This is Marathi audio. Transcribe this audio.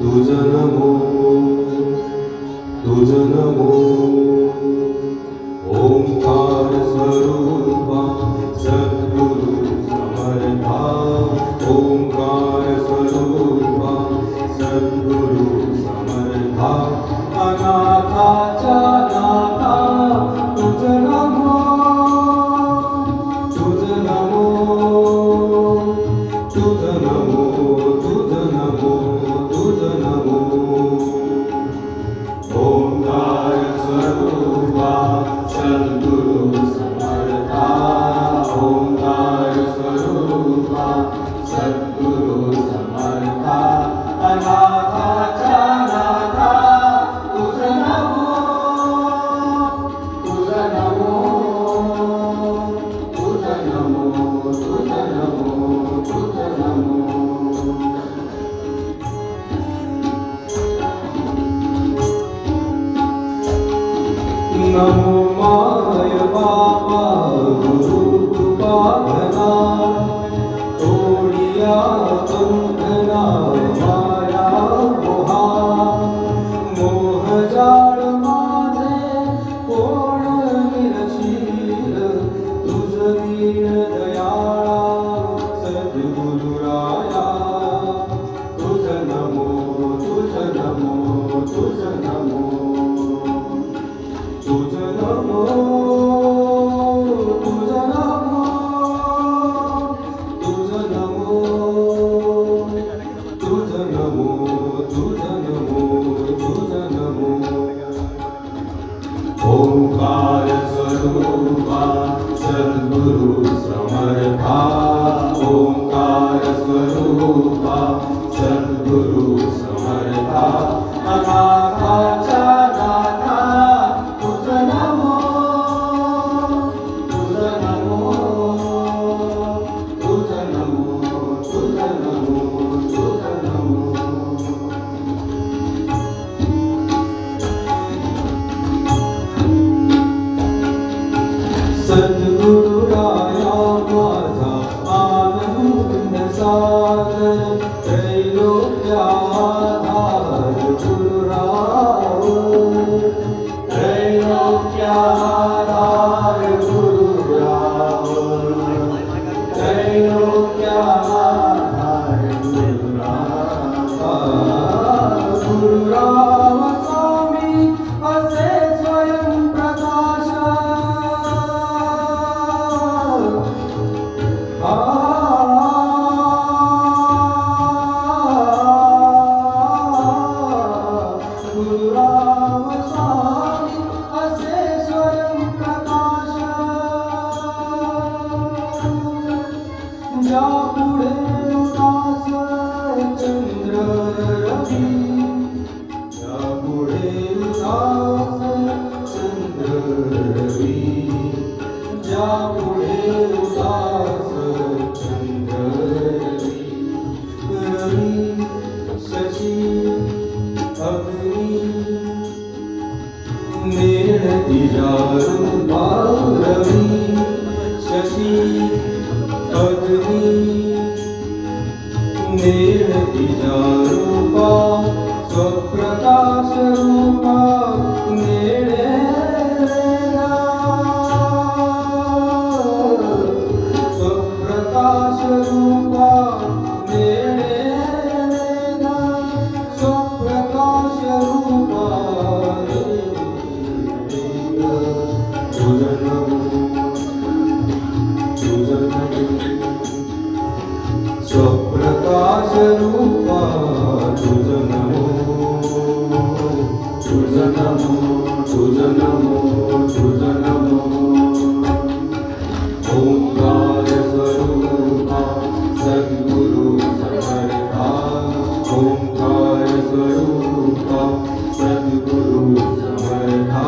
तुझ नमो तुझ नमो ओंकार स्वरूपा सद्गुरु समर्था ओंकार स्वरूपा सद्गुरु समर्था अनाथाच्या नाथा तुझ नमो तुझ नमो तुझ नमो तुझ नमो तुझ नमो ओंकार स्वरूपा सद्गुरु समर्था ओंकार स्वरूपा सद्गुरु समर्था अनाथाच्या नाथा तुझ नमो तुझ नमो तुझ नमो तुझ नमो तुझ नमो नमो माय बाबा गुरु कृपाधना तोडिया बंधना माया मोहा मोह जाळ माझे कोण निरशील तुझ दीन दयाळा सद्गुरुराया तुझ नमो तुझ नमो तुझ नमो तुझ नमो तुझ नमो तुझ नमो तुझ नमो तुझ नमो तुझ नमो ओंकार स्वरूपा सद्गुरु समर्था ओंकार स्वरूपा सद्गुरु समर्था अनाथाच्या नाथा तुझ नमो तुझ नमो तुझ नमो तुझ नमो तुझ नमो सद्गुरुराया माझा आनंद सागर त्रैलोक्याधार गुरुराव त्रैलोक्याधार गुरुराव त्रैलोक्याधार गुरुराव गुरुराव स्वामी असे स्वयं प्रकाश गुरुराव स्वामी असे स्वयं प्रकाश ज्या पुढे उदास चंद्र रवी ज्या पुढे उदास चंद्र रवी ज्या पुढे उदास चंद्र रवी शशी अग्नि नेण तिजा रूपा रवी शशी अग्नि नेण तिजा रूपा स्वप्रकाश रूपा नेणे स्वप्रकाश रूपा नेणे स्वप्रकाश रूपा तुझ नमो तुझ नमो स्वप्रकाश रूपा तुझ नमो तुझ नमो तुझ नमो तुझ नमो ओंकार स्वरूपा सद्गुरु समर्था ओंकार स्वरूपा सद्गुरु समर्था